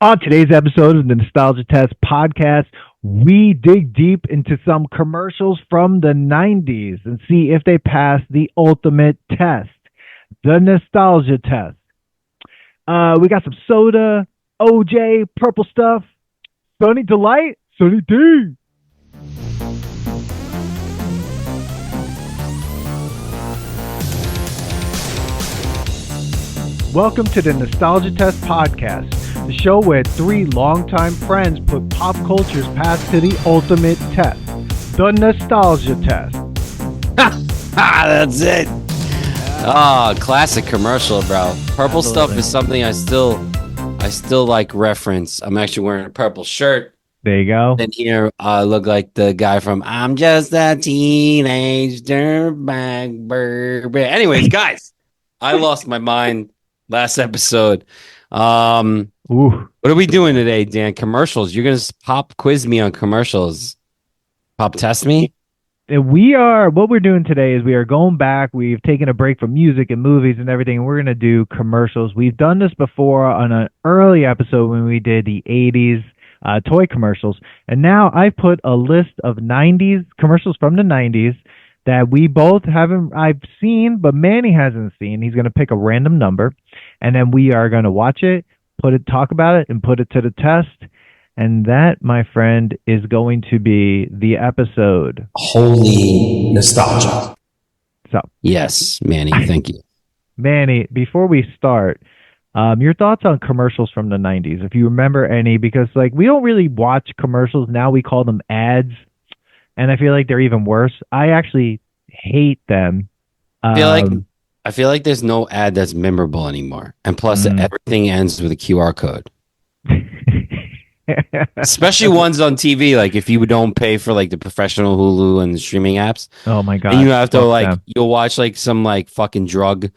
On today's episode of the Nostalgia Test podcast, we dig deep into some commercials from the 90s and see if they pass the ultimate test, the Nostalgia Test. We got some soda, OJ, purple stuff, Sunny Delight, Sunny D. Welcome to the Nostalgia Test podcast, the show where three longtime friends put pop culture's past to the ultimate test, the Nostalgia Test. That's it. Oh, classic commercial, bro. Purple stuff is something I still like reference. I'm actually wearing a purple shirt. There you go. And here I look like the guy from I'm Just a Teenage Dirtbag. Anyways, guys, I lost my mind last episode. What are we doing today, Dan? Commercials. You're gonna pop quiz me on commercials. Pop test me? What we're doing today is we are going back. We've taken a break from music and movies and everything. And we're going to do commercials. We've done this before on an early episode when we did the 80s toy commercials. And now I've put a list of 90s commercials from the 90s that we both I've seen, but Manny hasn't seen. He's going to pick a random number, and then we are going to watch it, talk about it, and put it to the test. And that, my friend, is going to be the episode. Holy nostalgia. So, yes, Manny, thank you. Manny, before we start, your thoughts on commercials from the 90s, if you remember any, because we don't really watch commercials now. We call them ads. And I feel like they're even worse. I actually hate them. I feel like there's no ad that's memorable anymore. And plus, everything ends with a QR code. Especially ones on TV. Like if you don't pay for the professional Hulu and the streaming apps. Oh my god! And you have to you'll watch some fucking drug,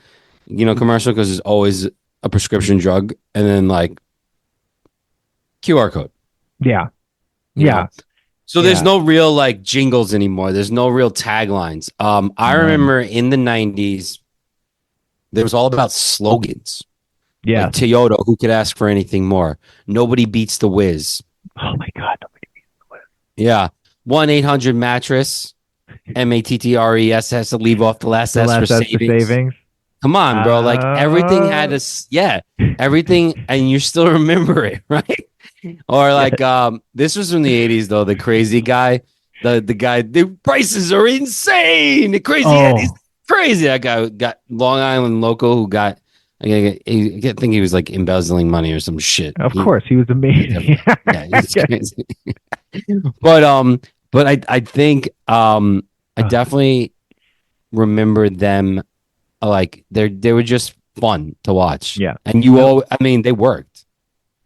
commercial because there's always a prescription drug, and then QR code. Yeah. So there's no real jingles anymore. There's no real taglines. I remember in the 90s, there was all about slogans. Yeah. Like Toyota, who could ask for anything more? Nobody beats the Whiz. Oh my god, nobody beats the Whiz. Yeah. 1-800-mattress. MATTRES has to leave off the last S for savings. Come on, bro. Everything had everything, and you still remember it, right? Or this was from the 80s though. The crazy guy, the guy, the prices are insane. The crazy head is crazy. That guy got Long Island local who got. I think he was embezzling money or some shit. Of course, he was amazing. Yeah, he was crazy. But I think I definitely remember them. They were just fun to watch. Yeah, and they worked.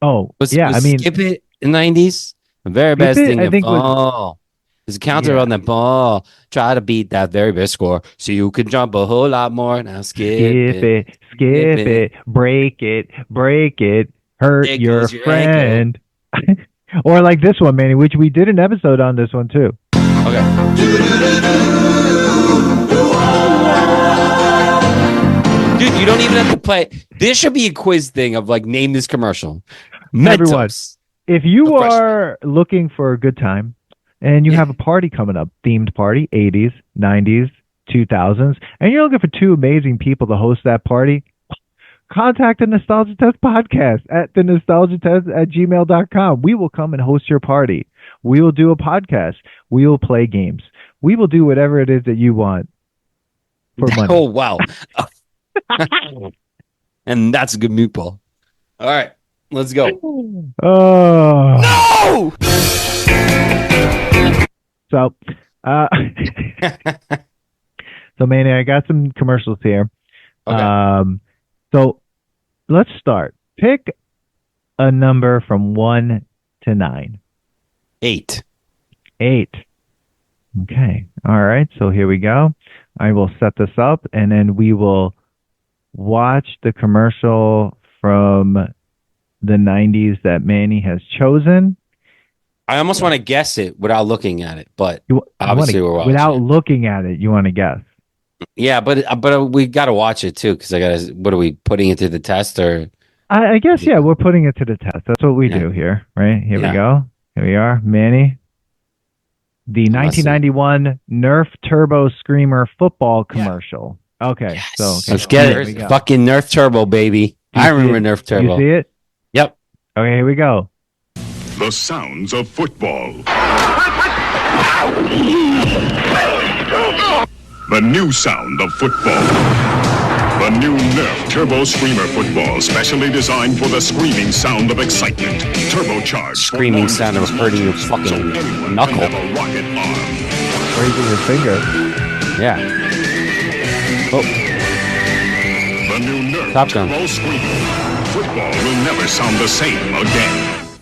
Was Skip It in the 90s. The very best thing. I think there's a counter on the ball. Try to beat that very best score so you can jump a whole lot more. Now skip it, break it, hurt your friend. Or this one, Manny, which we did an episode on this one too. Okay. Dude, you don't even have to play. This should be a quiz thing of name this commercial. Everyone, if you are looking for a good time, and you have a party coming up, themed party, 80s, 90s, 2000s, and you're looking for two amazing people to host that party, contact the Nostalgia Test podcast at thenostalgiatest@gmail.com. We will come and host your party. We will do a podcast. We will play games. We will do whatever it is that you want for money. Oh, wow. And that's a good meatball. All right, let's go. Oh. No! So, Manny, I got some commercials here. Okay. So let's start. Pick a number from 1 to 9. 8. 8. Okay. All right. So here we go. I will set this up, and then we will watch the commercial from the 90s that Manny has chosen. I almost want to guess it without looking at it, but obviously we're watching without looking at it. You want to guess? Yeah, but we got to watch it too because I got to. What are we putting it to the test or? I guess, yeah, we're putting it to the test. That's what we do here, right? Here we go. Here we are. Manny. The 1991 Nerf Turbo Screamer football commercial. Okay. Yes. So okay. Let's get it. Fucking Nerf Turbo, baby. I remember Nerf Turbo. You see it? Yep. Okay, here we go. The sounds of football. The new sound of football. The new Nerf Turbo Screamer football, specially designed for the screaming sound of excitement. Turbocharged. Screaming sound of hurting your fucking knuckle. Raising your finger. Yeah. Oh. The new Nerf Top Gun. Turbo Screamer. Football will never sound the same again.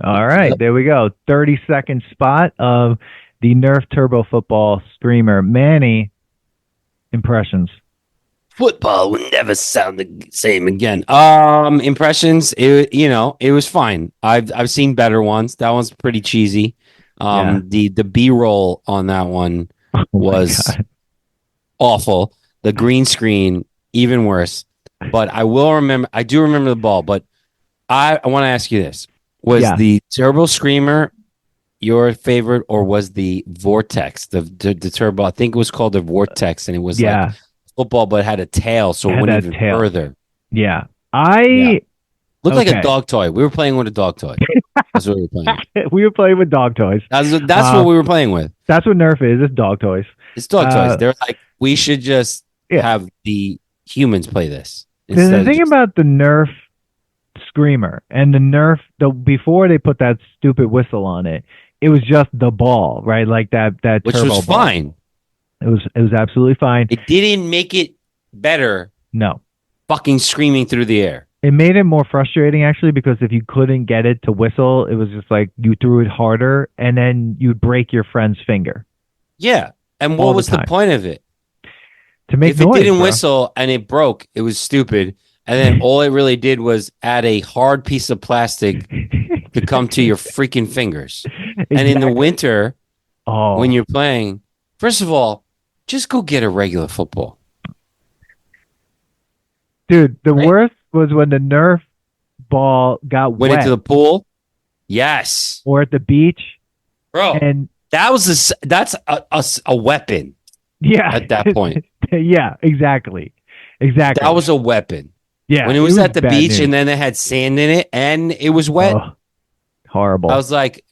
All right, there we go. 30-second spot of the Nerf Turbo Football Screamer. Manny, impressions. Football will never sound the same again. Impressions. It was fine. I've seen better ones. That one's pretty cheesy. The B-roll on that one was awful. The green screen even worse. But I do remember the ball. But I want to ask you this: was the Turbo Screamer your favorite, or was the Vortex the Turbo? I think it was called the Vortex, and it was like football, but it had a tail, so it went even further. Yeah. Looked like a dog toy. We were playing with a dog toy. That's what we were playing with. We were playing with dog toys. That's what we were playing with. That's what Nerf is. It's dog toys. It's dog toys. They're like, we should just have the humans play this. The thing about the Nerf Screamer and the Nerf, before they put that stupid whistle on it, it was just the ball, right? Like that which turbo was ball. Fine. It was absolutely fine. It didn't make it better. No. Fucking screaming through the air. It made it more frustrating, actually, because if you couldn't get it to whistle, it was just like you threw it harder, and then you'd break your friend's finger. Yeah. And what was the point of it? To make noise, it didn't whistle and it broke, it was stupid. And then all it really did was add a hard piece of plastic to come to your freaking fingers. Exactly. And in the winter, when you're playing, first of all, just go get a regular football. Dude, the worst was when the Nerf ball went wet into the pool. Yes. Or at the beach. Bro, and that's a weapon. Yeah. At that point. Yeah, exactly. That was a weapon. Yeah. When it was at the beach and then it had sand in it and it was wet. Oh, horrible. I was like,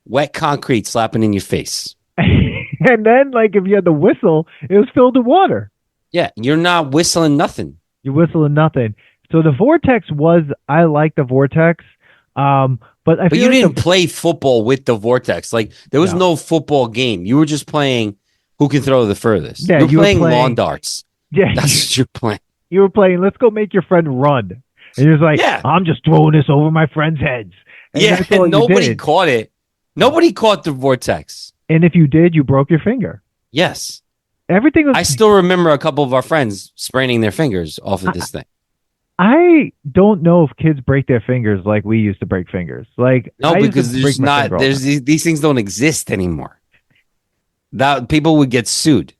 wet concrete slapping in your face. And then, like, if you had the whistle, it was filled with water. Yeah, you're not whistling nothing. You're whistling nothing. So the Vortex I like the Vortex, but you didn't play football with the Vortex. Like, there was no football game. You were just playing who can throw the furthest. Yeah, you were playing lawn darts. Yeah, that's what you're playing. You were playing, let's go make your friend run. And you're like, I'm just throwing this over my friends' heads. And and nobody caught it. Nobody caught the Vortex. And if you did, you broke your finger. Yes. Everything was. I still remember a couple of our friends spraining their fingers off of this thing. I don't know if kids break their fingers like we used to break fingers. Like, no, because these things don't exist anymore. That people would get sued.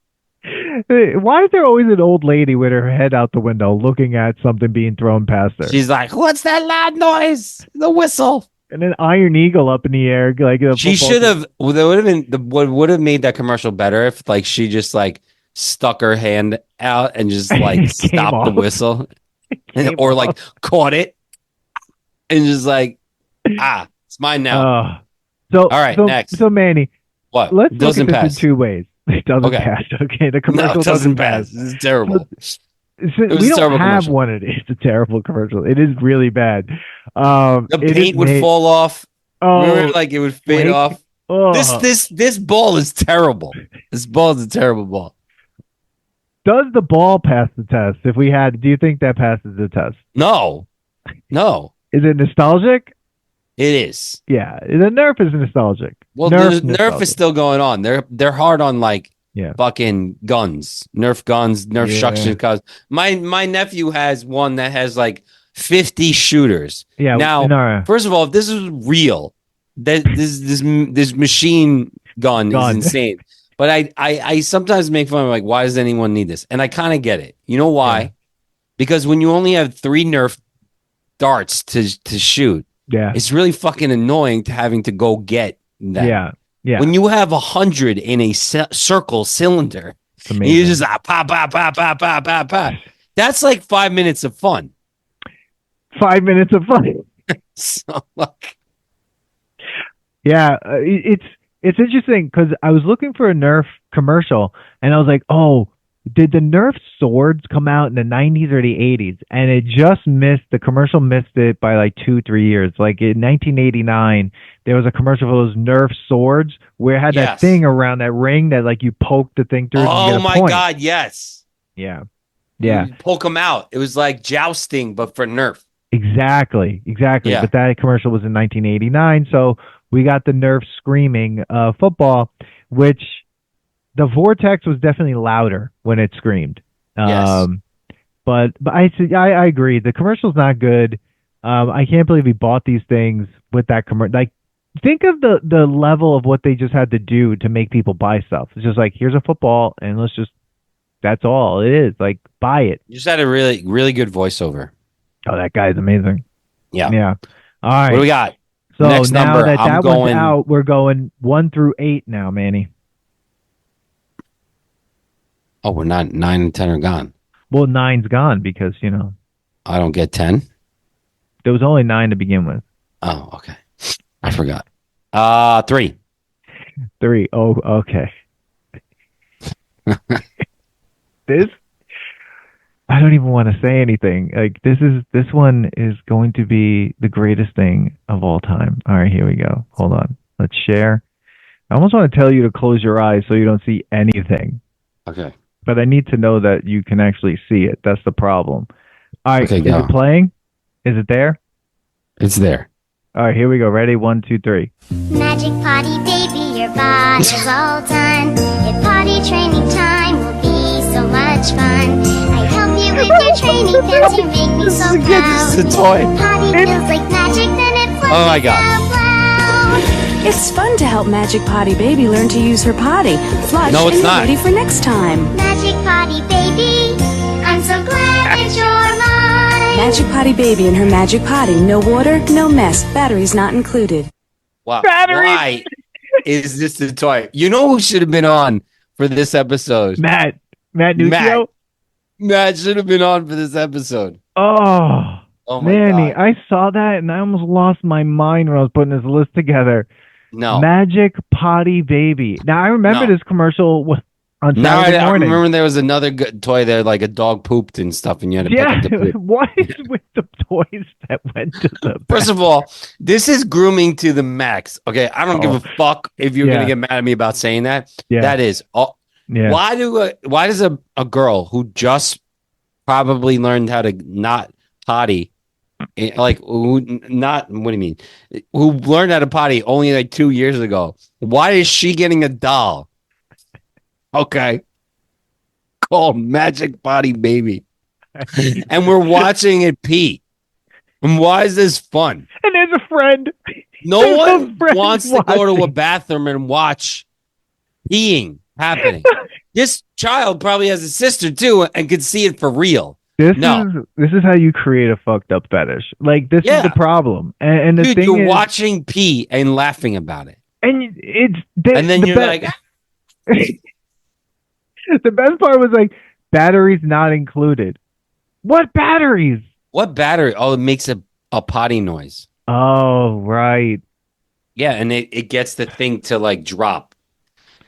Why is there always an old lady with her head out the window looking at something being thrown past her? She's like, "What's that loud noise? The whistle." And an Iron Eagle up in the air, like she should have. Well, there would have been what would have made that commercial better if, like, she just like stuck her hand out and just like stopped the whistle, or like caught it and just like, it's mine now. All right, next. So Manny, what? Let's look at this in two ways. It doesn't pass. Okay, the commercial doesn't pass. It's terrible. We don't have one. It's a terrible commercial. It is really bad. The paint would fall off. Remember, like, it would fade off. This ball is terrible. This ball is a terrible ball. Does the ball pass the test? Do you think that passes the test? No. Is it nostalgic? It is. Yeah, the Nerf is nostalgic. Well, Nerf is still going on. They're hard on, like, fucking guns, Nerf suction guns. My nephew has one that has like 50 shooters. Yeah. Now, first of all, if this is real, this machine gun is insane. But I sometimes make fun of, like, why does anyone need this? And I kind of get it. You know why? Yeah. Because when you only have 3 Nerf darts to shoot. Yeah. It's really fucking annoying to having to go get that. Yeah. Yeah. When you have 100 in a circle cylinder, you just pop, pop, pop, pop, pop, pop, pop. That's like 5 minutes of fun. 5 minutes of fun. So, like, yeah, it's interesting because I was looking for a Nerf commercial and I was like, oh, did the Nerf swords come out in the 90s or the 80s? And it just missed, the commercial missed it by like 2-3 years. Like in 1989, there was a commercial for those Nerf swords where it had that thing around that ring that like you poke the thing through. Oh my God, yes. Yeah. Yeah. You poke them out. It was like jousting, but for Nerf. Exactly. Yeah. But that commercial was in 1989. So we got the Nerf screaming football, which the Vortex was definitely louder when it screamed. Yes. But I agree. The commercial's not good. I can't believe he bought these things with that commercial. Like, think of the level of what they just had to do to make people buy stuff. It's just like, here's a football, and that's all it is. Like, buy it. You just had a really, really good voiceover. Oh, that guy's amazing. Yeah. Yeah. All right. What do we got? So next now number, that one's out, we're going 1 through 8 now, Manny. Oh, we're not 9 and 10 are gone. Well, 9's gone because, I don't get 10. There was only 9 to begin with. Oh, okay. I forgot. 3. 3. Oh, okay. This, I don't even want to say anything. Like, this one is going to be the greatest thing of all time. All right, here we go. Hold on. Let's share. I almost want to tell you to close your eyes so you don't see anything. Okay. But I need to know that you can actually see it. That's the problem. All right. Okay, is go. it playing? Is it there? It's there. All right, here we go. Ready? 1, 2, 3. Magic potty, baby, your body's all done. If potty training time will be so much fun. I help you with your training pants, you make me so proud. This is a toy. Potty feels like magic, then it flushes Oh my God. out loud. It's fun to help Magic Potty Baby learn to use her potty. Flush No, it's and not. get ready for next time. Magic potty, baby, I'm so glad that you're mine. Magic Potty Baby and her Magic Potty. No water, no mess. Batteries not included. Wow. Batteries. Why is this a toy? You know who should have been on for this episode? Matt Nuccio? Matt should have been on for this episode. Oh, Oh my Manny, God. I saw that and I almost lost my mind when I was putting this list together. No. Magic Potty Baby. Now, I remember No. this commercial on Now Saturday I morning. remember there was another good toy there, like a dog pooped and stuff, and you had to pick up the poop. What is with the toys that went to the First of all, this is grooming to the max. Okay, I don't give a fuck if you're Yeah. gonna get mad at me about saying that. Yeah. That is. Yeah. Why does a girl who just probably learned how to not potty, like what do you mean? Who learned how to potty only like 2 years ago? Why is she getting a doll? Okay, called Magic Potty Baby, and we're watching it pee. And why is this fun? And there's a friend. No There's one a friend wants to go to a watching. bathroom and watch peeing happening. This child probably has a sister too and could see it for real. This No. is how you create a fucked up fetish. Like, this Yeah. is the problem. And the Dude, thing you're is, watching pee and laughing about it. and it's And then you're like, the best part was like, batteries not included. What batteries? what battery? Oh, it makes a potty noise. Oh, right. Yeah, and it gets the thing to like drop.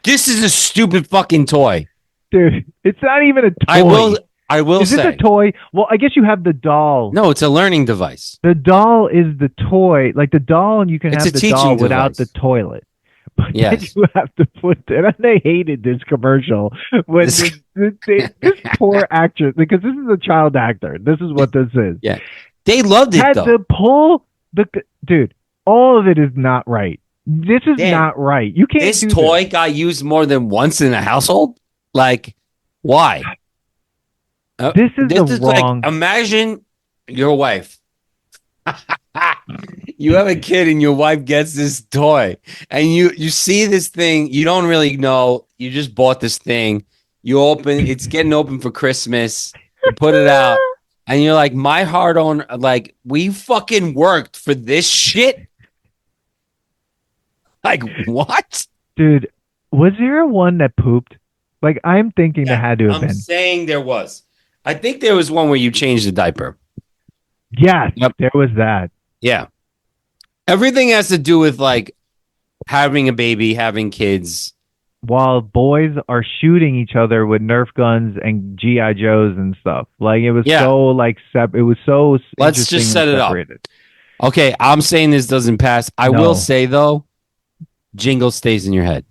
This is a stupid fucking toy. Dude, it's not even a toy. I will Is say. it a toy? Well, I guess you have the doll. No, it's a learning device. The doll is the toy. Like, the doll, you can It's have a the doll teaching without device. the toilet. But Yes. then you have to put and they hated this commercial when This- this poor actress, because this is a child actor. This is what this is. Yeah. They loved it Had though. to pull dude. All of it is not right. This is Dan, not right. You can't. This do toy got used more than once in a household. Like, why? This is the wrong. like, imagine your wife. You have a kid and your wife gets this toy and you see this thing. You don't really know. You just bought this thing. You open, it's getting open for Christmas. You put it out And you're like, my hard on, like, we fucking worked for this shit. Like, what? Dude, was there one that pooped? Like, I'm thinking there had to have been. I'm saying there was. I think there was one where you changed the diaper. Yes, there was that. Yeah. Everything has to do with, like, having a baby, having kids. While boys are shooting each other with Nerf guns and GI Joes and stuff, like it was so like it was so. Let's just set it up. Okay, I'm saying this doesn't pass. I will say though, jingle stays in your head.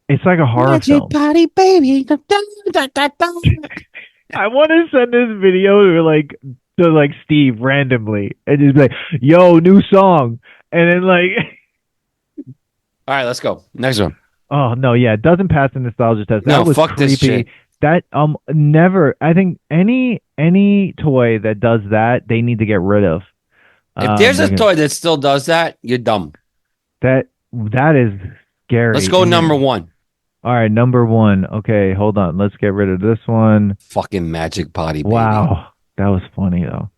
It's like a horror film. Potty baby. I want to send this video to Steve randomly and just be like, "Yo, new song," and then like. All right, let's go. Next one. Oh no, yeah, it doesn't pass the nostalgia test. That was fuck creepy. This shit. That never. I think any toy that does that, they need to get rid of. If there's a toy that still does that, you're dumb. That is scary. Let's go number one. All right, number one. Okay, hold on. Let's get rid of this one. Fucking Magic Potty baby. Wow, that was funny though.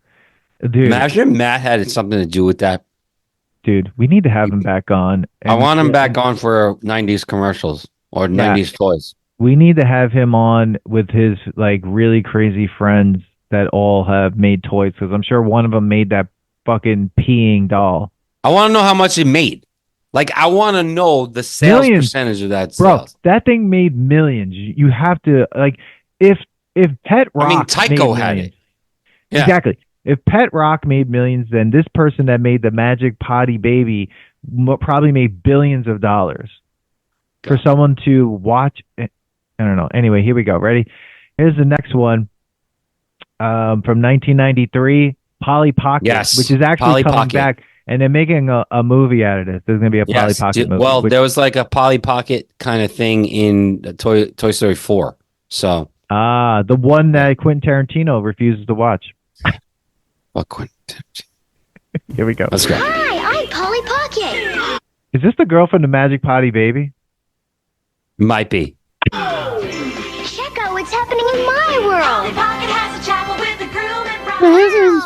Dude, imagine Matt had something to do with that. Dude, we need to have him back on. I want him back on for 90s commercials or 90s toys. We need to have him on with his like really crazy friends that all have made toys, because I'm sure one of them made that fucking peeing doll. I want to know how much it made. Like, I want to know the sales percentage of that sales. Bro, that thing made millions. You have to, like, if Pet Rock. I mean, Tycho had it. Yeah. Exactly. If Pet Rock made millions, then this person that made the Magic Potty Baby probably made billions of dollars for someone to watch. I don't know. Anyway, here we go. Ready? Here's the next one from 1993, Polly Pocket, which is actually coming back, and they're making a movie out of this. There's going to be a Polly Pocket movie. Well, there was like a Polly Pocket kind of thing in Toy Story 4. So, the one that Quentin Tarantino refuses to watch. What Quentin? Here we go. Let's go. Hi, I'm Polly Pocket. Is this the girl from the Magic Potty Baby? Might be. Check out what's happening in my world. Polly Pocket has a chapel with a groom and bride. There's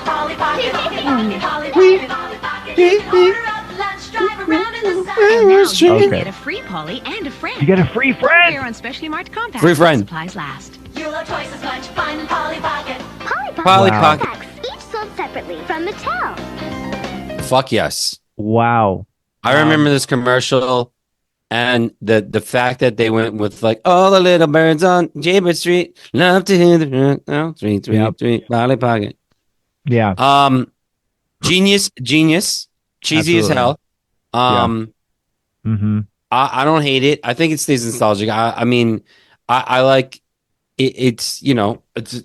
Polly Pocket, Polly Pocket, Polly Pocket, Polly Pocket. Order up lunch, drive around in the sun. And now you can get a free Polly and a friend. You get a free friend. Here on Specially Marked Compacts. Free friend. Supplies last. You'll have twice as much fun. Polly Pocket. Polly Pocket. Packs, each sold separately from Mattel. Fuck yes. Wow. I remember this commercial, and the fact that they went with like all the little birds on Jaybird Street love to hear the sweet Polly Pocket. Yeah. Genius, cheesy as hell. Mm-hmm. I don't hate it. I think it stays nostalgic. I mean, I like it. It's, you know, it's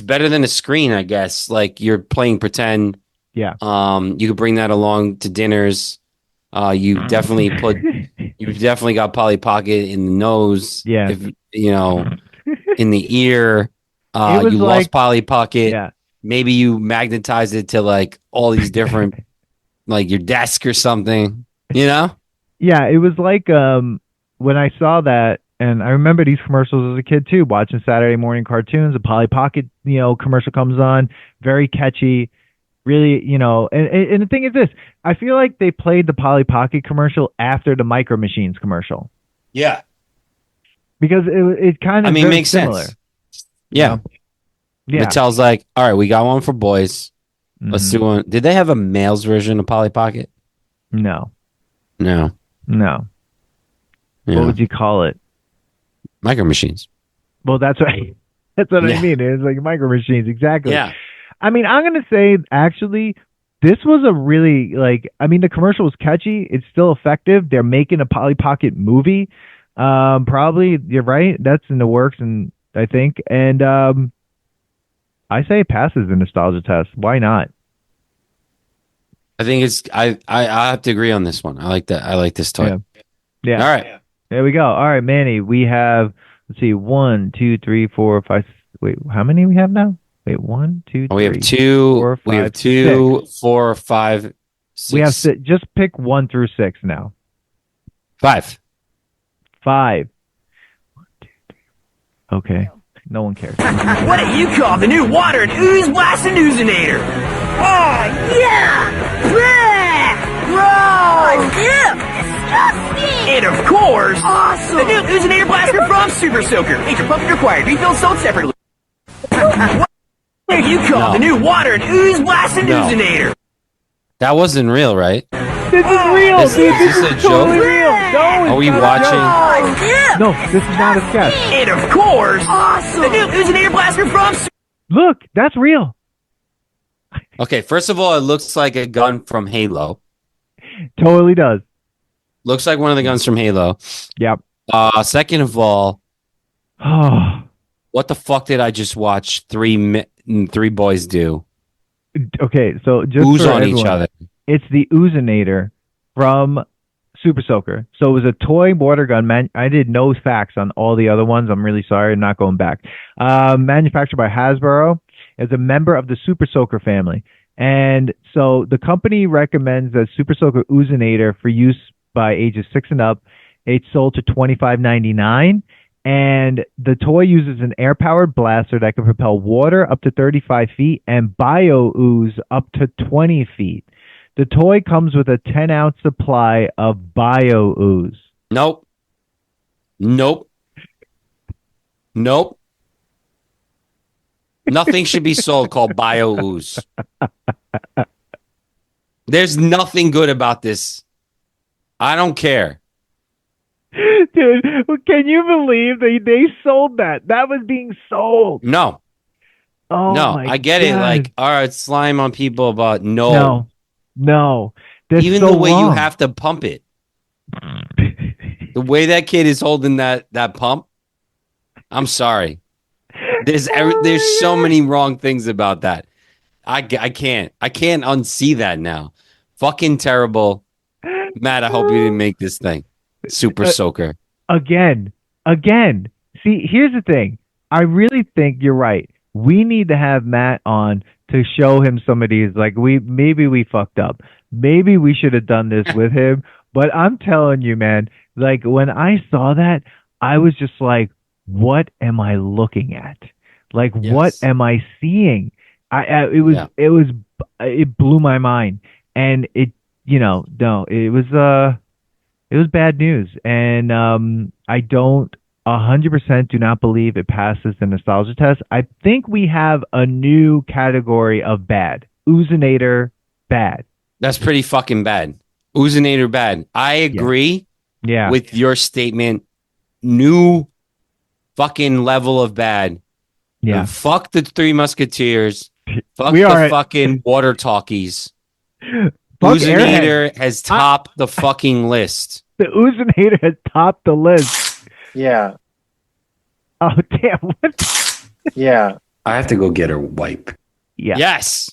better than a screen, I guess. Like, you're playing pretend. Yeah. You could bring that along to dinners. You've definitely got Polly Pocket in the nose. Yeah. If, you know, in the ear. You lost Polly Pocket. Yeah. Maybe you magnetized it to like all these different, like your desk or something, you know? Yeah. It was like when I saw that, and I remember these commercials as a kid too, watching Saturday morning cartoons. A Polly Pocket, you know, commercial comes on, very catchy. Really, you know, and the thing is this, I feel like they played the Polly Pocket commercial after the Micro Machines commercial. Yeah. Because it kind of makes similar. sense. Yeah. Yeah. Mattel's like, all right, we got one for boys. Let's do one. Did they have a male's version of Polly Pocket? No. Yeah. What would you call it? Micro Machines. Well, that's what I mean. It's like Micro Machines, exactly. Yeah. I mean, I'm gonna say actually, this was a really the commercial was catchy. It's still effective. They're making a Polly Pocket movie. Probably you're right. That's in the works, and I think, and I say it passes the nostalgia test. Why not? I think it's I have to agree on this one. I like that. I like this toy. Yeah. All right. There we go. All right, Manny. We have, let's see, 1, 2, 3, 4, 5. Wait, how many we have now? Wait, 1, 2, 3. We have 2. 4, 5, we have 2, 6. 4, 5, 6. We have just pick 1 through 6 now. 5. 5. 1, 2, 3, Okay. No one cares. What do you call the new water and ooze blasting oozinator? Oh, yeah! Gross! Ew! Disgusting! And of course, awesome! The new oozinator blaster from Super Soaker. Major pumping required. Refilled sold separately. What do you call the new water and ooze blasting oozinator? That wasn't real, right? This is real, This dude. is This a is joke? totally real. No, Are we it's not a watching? joke. No, this is not a sketch. And of course, awesome! The new oozinator blaster from Look, that's real. Okay, first of all, it looks like a gun from Halo. Totally does. Looks like one of the guns from Halo. Yep. Second of all, Oh, what the fuck did I just watch three boys do? okay, so just Ooze for on everyone, each other. it's the Oozinator from Super Soaker. So it was a toy water gun. I did no facts on all the other ones. I'm really sorry. I'm not going back. Manufactured by Hasbro. As a member of the Super Soaker family. And so the company recommends the Super Soaker Oozinator for use by ages 6 and up. It's sold to $25.99. And the toy uses an air-powered blaster that can propel water up to 35 feet and bio-ooze up to 20 feet. The toy comes with a 10-ounce supply of bio-ooze. Nope. Nothing should be sold called Bio Ooze. There's nothing good about this. I don't care. Dude, can you believe they sold that? That was being sold. No. Oh, No, my I get it. God. Like, all right, slime on people, but no. No. That's Even so the way you wrong. have to pump it. The way that kid is holding that pump. I'm sorry. There's so many wrong things about that. I can't unsee that now. Fucking terrible. Matt, I hope you didn't make this thing. Super Soaker. Again. See, here's the thing. I really think you're right. We need to have Matt on to show him some of these. Like, maybe we fucked up. Maybe we should have done this with him. But I'm telling you, man, like when I saw that, I was just like, what am I looking at? Like, what am I seeing? It blew my mind. And it was bad news. And I don't 100% do not believe it passes the nostalgia test. I think we have a new category of bad. Oozinator bad. That's pretty fucking bad. Oozinator bad. I agree with your statement. New fucking level of bad. Yeah. And fuck the Three Musketeers. Fuck fucking water talkies. Oozinator has topped the fucking list. The Oozinator has topped the list. Yeah. Oh, damn. What? Yeah. I have to go get her wipe. Yeah. Yes.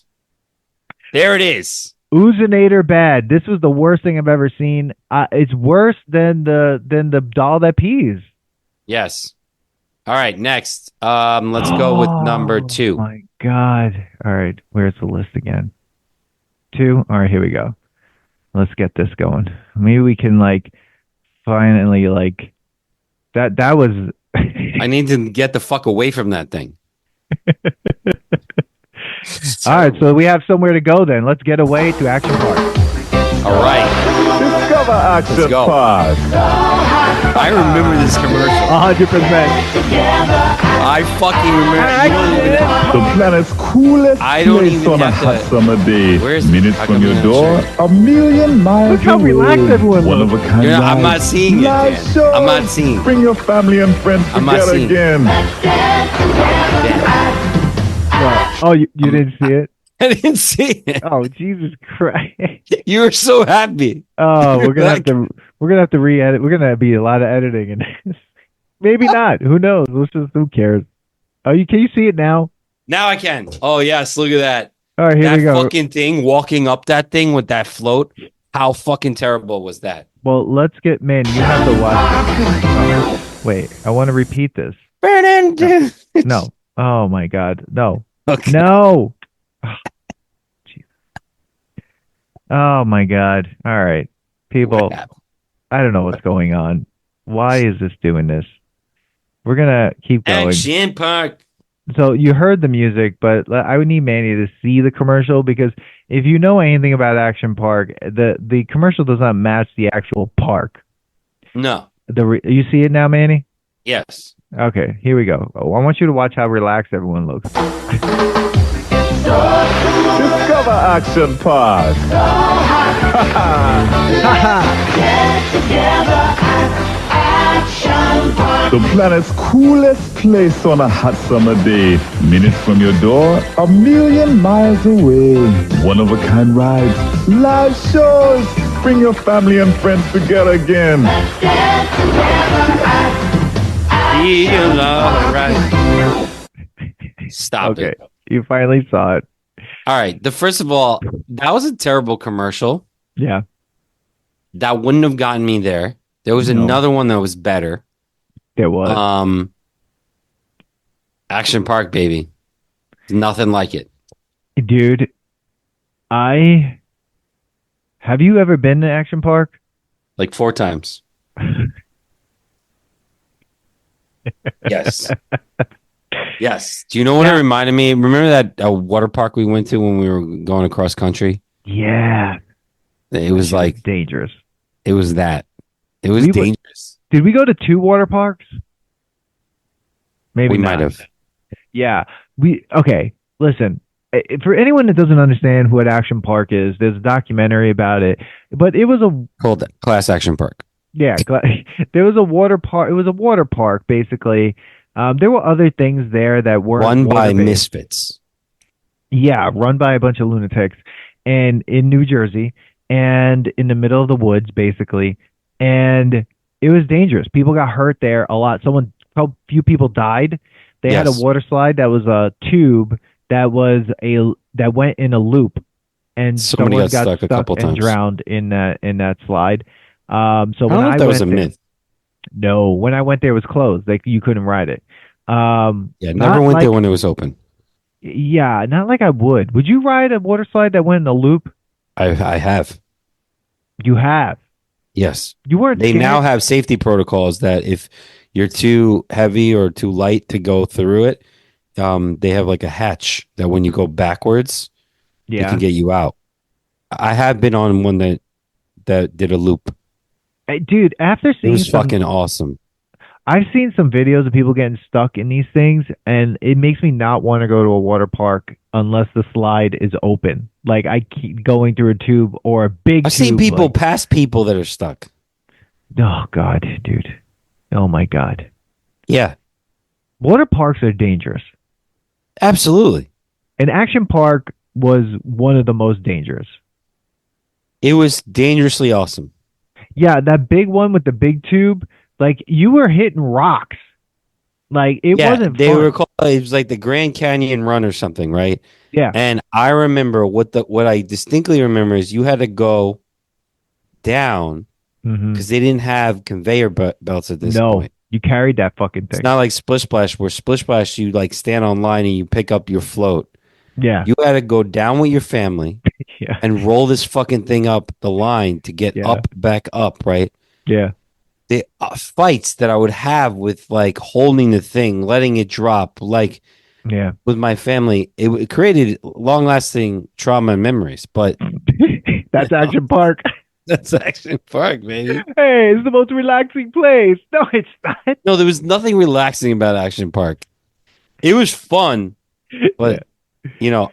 There it is. Oozinator bad. This was the worst thing I've ever seen. It's worse than the doll that pees. Yes. All right, next. Let's go with number 2. Oh my God. All right, where's the list again? 2. All right, here we go. Let's get this going. Maybe we can finally that was I need to get the fuck away from that thing. All right, so we have somewhere to go then. Let's get away to Action Park. All right. Discover Action Park. I remember this commercial. 100%. I fucking remember. The planet's coolest place on a hot summer day. Minutes from your door, a million miles Look how relaxed everyone One looks. of a kind. I'm not seeing it, man. I'm not seeing it. Bring your family and friends together again. Oh, you didn't see it? I didn't see it. Oh, Jesus Christ! You were so happy. Oh, we're gonna have to re-edit. We're gonna be a lot of editing in this. Maybe not. Who knows? Who cares? Can you see it now? Now I can. Oh yes, look at that. All right, here we go. That fucking thing, walking up that thing with that float. How fucking terrible was that? Well, let's get man. You have to watch. Oh, wait, I want to repeat this. No. Oh my God. No. Okay. No. Oh, oh my God. All right. People, I don't know what's going on. Why is this doing this? We're gonna keep going. Action Park. So you heard the music, but I would need Manny to see the commercial because if you know anything about Action Park, the commercial does not match the actual park. No. You see it now, Manny? Yes. Okay, here we go. I want you to watch how relaxed everyone looks. Discover Action Park. The planet's coolest place on a hot summer day. Minutes from your door, a million miles away. One-of-a-kind rides, live shows. Bring your family and friends together again. Stop okay, it. You finally saw it. All right. First of all, that was a terrible commercial. Yeah. That wouldn't have gotten me there. There was another one that was better. There was. Action Park, baby. Nothing like it. Dude, have you ever been to Action Park? Like 4 times. Yes. Yes. Do you know what it reminded me? Remember that water park we went to when we were going across country? Yeah. It was like dangerous. It was that. It was dangerous. Did we go to 2 water parks? Maybe we not. might have. Yeah. Okay. Listen, for anyone that doesn't understand what Action Park is, there's a documentary about it. But it was called Class Action Park. Yeah, there was a water park. It was a water park, basically. There were other things there that were run by misfits. Yeah, run by a bunch of lunatics, and in New Jersey, and in the middle of the woods, basically. And it was dangerous. People got hurt there a lot. A few people died. They had a water slide that was a tube that went in a loop, and someone got stuck a couple times. Drowned in that slide. So when I that was a myth. No, when I went there, it was closed. Like you couldn't ride it. Never went there when it was open. Yeah, not like I would. Would you ride a water slide that went in a loop? I have. You have. Yes. You weren't. They now have safety protocols that if you're too heavy or too light to go through it, they have like a hatch that when you go backwards, it can get you out. I have been on one that did a loop. Dude, after seeing it was fucking awesome. I've seen some videos of people getting stuck in these things, and it makes me not want to go to a water park unless the slide is open. Like I keep going through a tube or a big. I've seen people pass people that are stuck. Oh God, dude! Oh my God! Yeah, water parks are dangerous. Absolutely. And Action Park was one of the most dangerous. It was dangerously awesome. Yeah, that big one with the big tube, like you were hitting rocks. Like it wasn't they fun. were called, it was like the Grand Canyon Run or something, right? Yeah. And I remember what I distinctly remember is you had to go down because they didn't have conveyor belts at this point. You carried that fucking thing. It's not like Splish Splash, where Splish Splash you like stand on line and you pick up your float. Yeah. You had to go down with your family and roll this fucking thing up the line to get back up, right? Yeah. The fights that I would have with like holding the thing, letting it drop, like with my family, it created long-lasting trauma and memories. But that's Action Park. That's Action Park, baby. Hey, it's the most relaxing place. No, it's not. No, there was nothing relaxing about Action Park. It was fun, but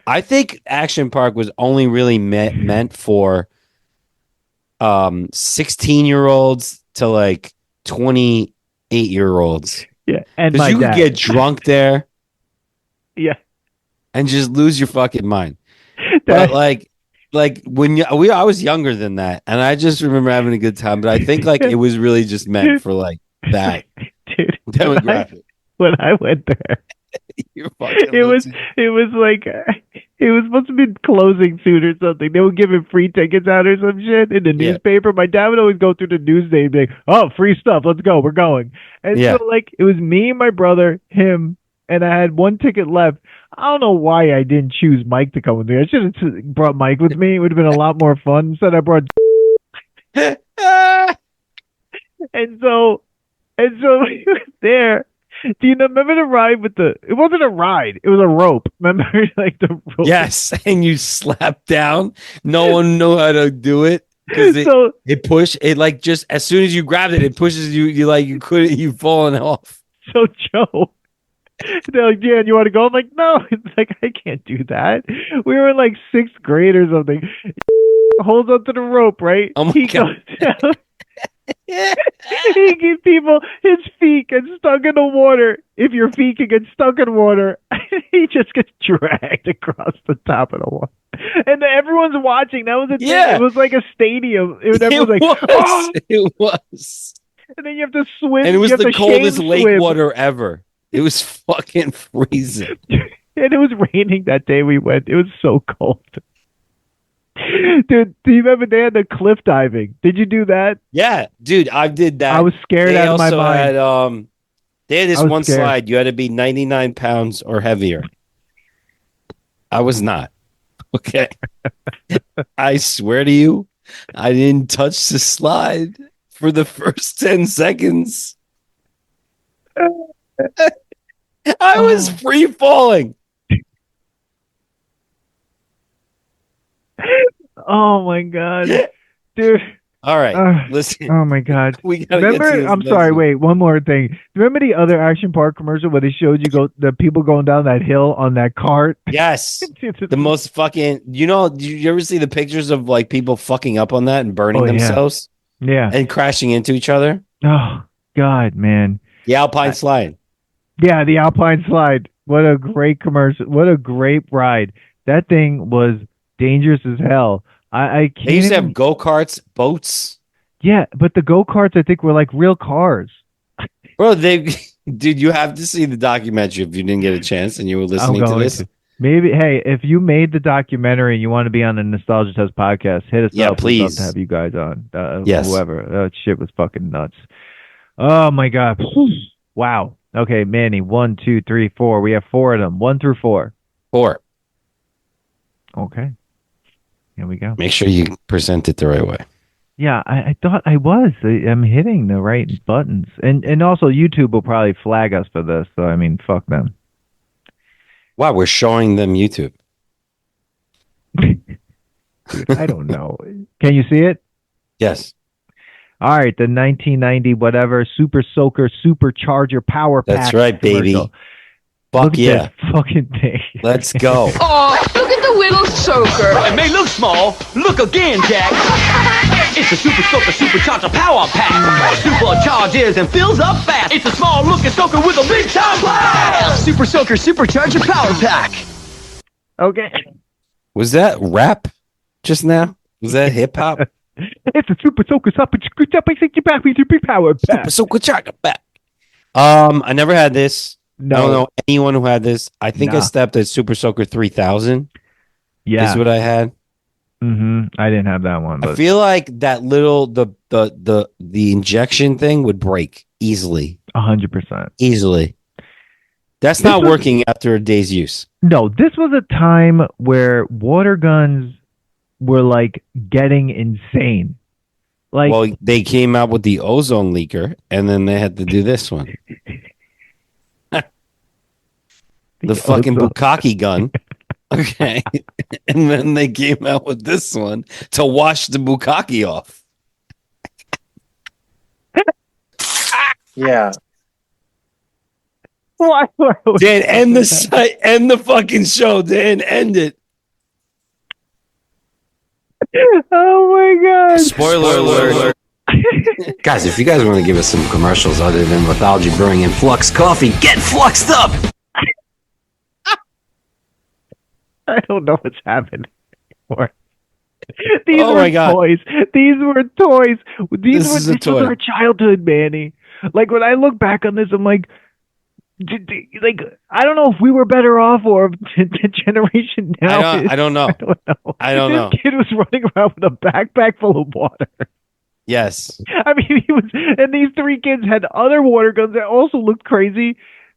I think Action Park was only really meant for 16-year-olds to like 28-year-olds. Yeah, and because you could get drunk there. Yeah, and just lose your fucking mind. But like when I was younger than that, and I just remember having a good time. But I think like it was really just meant for like that demographic. When I went there, it was like it was supposed to be closing soon or something. They were giving free tickets out or some shit in the newspaper. My dad would always go through the newsday and be like, "Oh, free stuff, let's go, we're going." And so like it was me, my brother, him, and I had one ticket left. I don't know why I didn't choose Mike to come with me. I should have brought Mike with me. It would have been a lot more fun. Instead, I brought. And so we were there, Do you remember the ride with the? It wasn't a ride. It was a rope. Remember, like the rope. Yes, and you slap down. No one knew how to do it because it pushed. It like just as soon as you grabbed it, it pushes you. You like you couldn't. You falling off. So Joe, they're like, "Dan, you want to go?" I'm like, "No." It's like I can't do that. We were in like sixth grade or something. Holds onto the rope, right? Oh my he God. goes down. He gives people his feet get stuck in the water. If your feet can get stuck in water, he just gets dragged across the top of the water. And everyone's watching. That was a thing. It was like a stadium. Everyone's like, oh! It was. And then you have to swim. And it was the coldest lake swim. water ever. It was fucking freezing. And it was raining that day we went. It was so cold. Dude, do you remember they had the cliff diving? Did you do that? Yeah, dude, I did that. I was scared out of my mind. They had this one slide. You had to be 99 pounds or heavier. I was not. Okay. I swear to you, I didn't touch the slide for the first 10 seconds. I was free falling. Oh my God, dude! All right, listen. Oh my God, we gotta remember? get to this I'm next sorry. one. Wait, one more thing. Remember the other Action Park commercial where they showed the people going down that hill on that cart? Yes, the most fucking. You know, did you ever see the pictures of like people fucking up on that and burning themselves? Yeah, and crashing into each other. Oh God, man! The Alpine slide. Yeah, the Alpine slide. What a great commercial! What a great ride! That thing was dangerous as hell. I can't. They used to have go-karts, boats. Yeah, but the go-karts I think were like real cars. Bro, dude, you have to see the documentary if you didn't get a chance and you were listening to this. Maybe, hey, if you made the documentary and you want to be on the Nostalgia Test podcast, hit us up. Yeah, please. We'd love to have you guys on. Yes. Whoever. That shit was fucking nuts. Oh my God. Wow. Okay, Manny, 1, 2, 3, 4. We have 4 of them. 1 through 4. 4. Okay. Here we go. Make sure you present it the right way. Yeah, I thought I was. I'm hitting the right buttons. And also YouTube will probably flag us for this. So, I mean, fuck them. Wow, we're showing them YouTube. Dude, I don't know. Can you see it? Yes. All right, the 1990 whatever Super Soaker Supercharger Power Pack. That's right, baby. Commercial. Fuck yeah. Fucking thing. Let's go. Oh, look at the little soaker. It may look small. Look again, Jack. It's the Super Soaker Supercharger Power Pack. Supercharges and fills up fast. It's a small looking soaker with a big time blast. Super Soaker Supercharger Power Pack. Okay. Was that rap just now? Was that hip hop? It's a Super Soaker Power Pack. Super Soaker Pack. I never had this. No. I don't know anyone who had this. I think I stepped at Super Soaker 3000. Yeah. Is what I had. Mm-hmm. I didn't have that one. But I feel like that little the injection thing would break easily. 100%. Easily. That's not working after a day's use. No, this was a time where water guns were like getting insane. Like, well, they came out with the ozone leaker, and then they had to do this one. The fucking bukkake gun. Okay. And then they came out with this one to wash the bukkake off. Yeah. Why? Dan, end the site, end the fucking show. Dan, end it. Oh my God. Spoiler alert. Guys, if you guys want to give us some commercials other than Mythology Brewing and Flux Coffee, get fluxed up! I don't know what's happening anymore. These Oh were my God. toys. These were toys. This is a This was toy. our childhood, Manny. Like when I look back on this, I'm like, I don't know if we were better off or if the generation now. I don't know. I don't know. This kid was running around with a backpack full of water. Yes. I mean, and these 3 kids had other water guns that also looked crazy.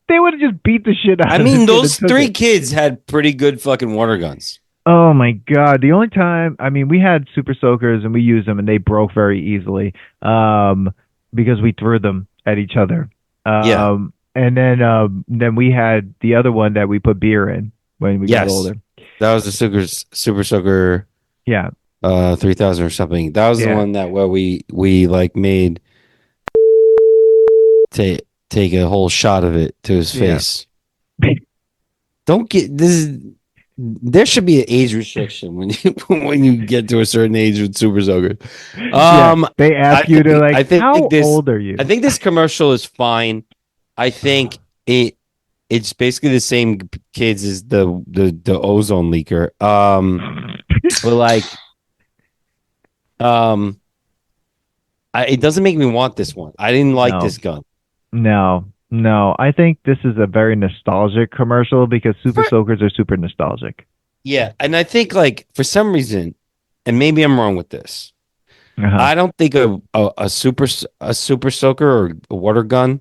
They would have just beat the shit out I of mean, this kid those that took 3 it. kids had pretty good fucking water guns. Oh my God. The only time, I mean, we had Super Soakers and we used them and they broke very easily because we threw them at each other. Yeah. then we had the other one that we put beer in when we got older. That was the Super Soaker. Yeah. 3000 or something. That was the one that where we like made take a whole shot of it to his face. Don't get this. There should be an age restriction when you get to a certain age with Super Soaker. They ask you to like. How old are you? I think this commercial is fine. I think it's basically the same kids as the ozone leaker. But like, it doesn't make me want this one. I didn't like this gun. No. I think this is a very nostalgic commercial because Super Soakers are super nostalgic. Yeah, and I think like for some reason, and maybe I'm wrong with this, I don't think a super soaker or a water gun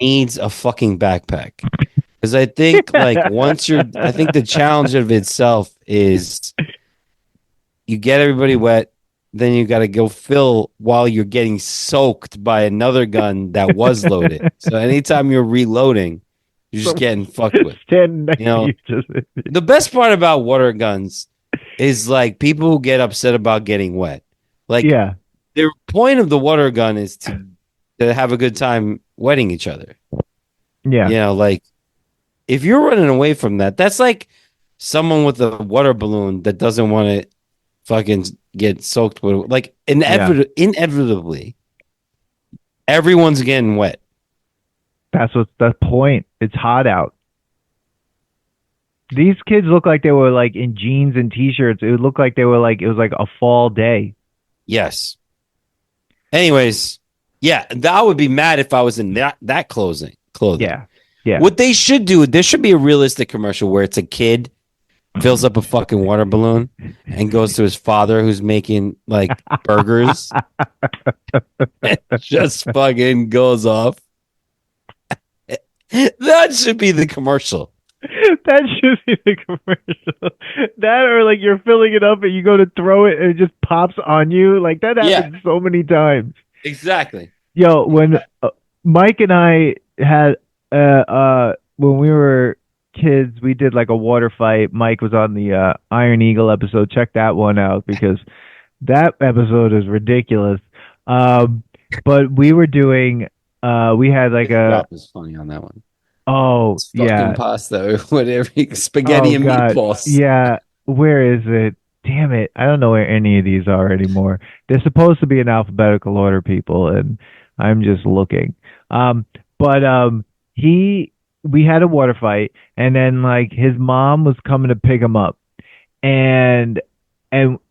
needs a fucking backpack. Because I think like I think the challenge of itself is you get everybody wet, then you got to go fill while you're getting soaked by another gun that was loaded. So anytime you're reloading, you're just getting fucked with. The best part about water guns is like people who get upset about getting wet. Like, the point of the water gun is to have a good time wetting each other. Yeah. Like if you're running away from that, that's like someone with a water balloon that doesn't want to fucking get soaked with, like, inevitably everyone's getting wet. That's what's the point. It's hot out. These kids look like they were like in jeans and t-shirts. It would look like they were like, it was like a fall day. Yes. Anyways, I would be mad if I was in that clothing. Yeah. What they should do, there should be a realistic commercial where it's a kid fills up a fucking water balloon and goes to his father who's making like burgers. Just fucking goes off. That should be the commercial. That should be the commercial. That or like you're filling it up and you go to throw it and it just pops on you. Like that happens so many times. Exactly. Yo, when Mike and I had when we were kids, we did like a water fight. Mike was on the Iron Eagle episode. Check that one out because that episode is ridiculous. But we were doing we had like that was funny on that one. Oh, it's fucking pasta or whatever, spaghetti and meatballs. Yeah, where is it? Damn it, I don't know where any of these are anymore. They're supposed to be in alphabetical order, people, and I'm just looking. We had a water fight, and then like his mom was coming to pick him up, and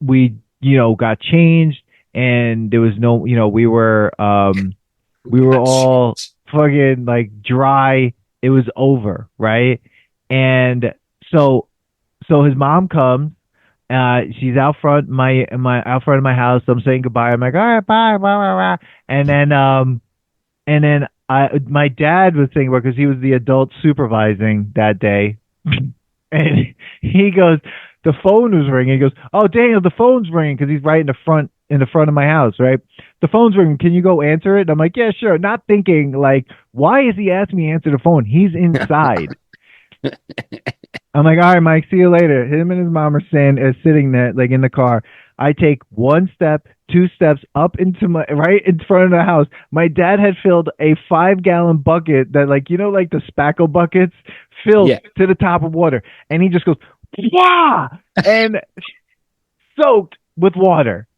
we got changed, and there was no we were all fucking like dry. It was over, right? And so his mom comes. She's out front out front of my house. So I'm saying goodbye. I'm like, all right, bye, blah, blah, blah. And then my dad was thinking about, because he was the adult supervising that day, and he goes, the phone was ringing. He goes, oh Daniel, the phone's ringing, because he's right in the front of my house, right? The phone's ringing. Can you go answer it? And I'm like, yeah, sure. Not thinking like, why is he asking me to answer the phone? He's inside. I'm like, all right, Mike, see you later. Him and his mom are sitting there like in the car. I take 1 step, 2 steps up into right in front of the house. My dad had filled a 5-gallon bucket that like the spackle buckets filled to the top of water, and he just goes, "Wah!" and soaked with water.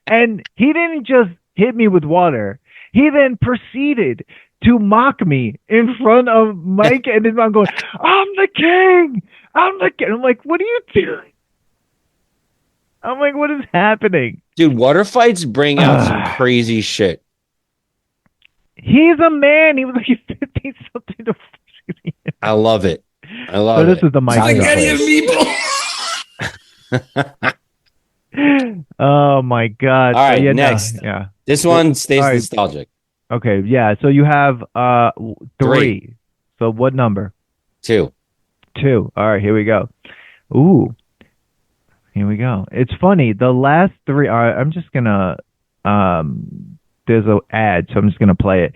And he didn't just hit me with water. He then proceeded to mock me in front of Mike and his mom, going, I'm the king. I'm like, what are you doing? I'm like, what is happening? Dude, water fights bring out some crazy shit. He's a man. He was like 50 something to 60. I love it. But this is the Mike. Oh my God. All right, next. Yeah. This one stays nostalgic. Okay, yeah. So you have 3. So what number? 2. 2. All right, here we go. Ooh. Here we go. It's funny. The last 3 are, I'm just gonna there's an ad, so I'm just gonna play it.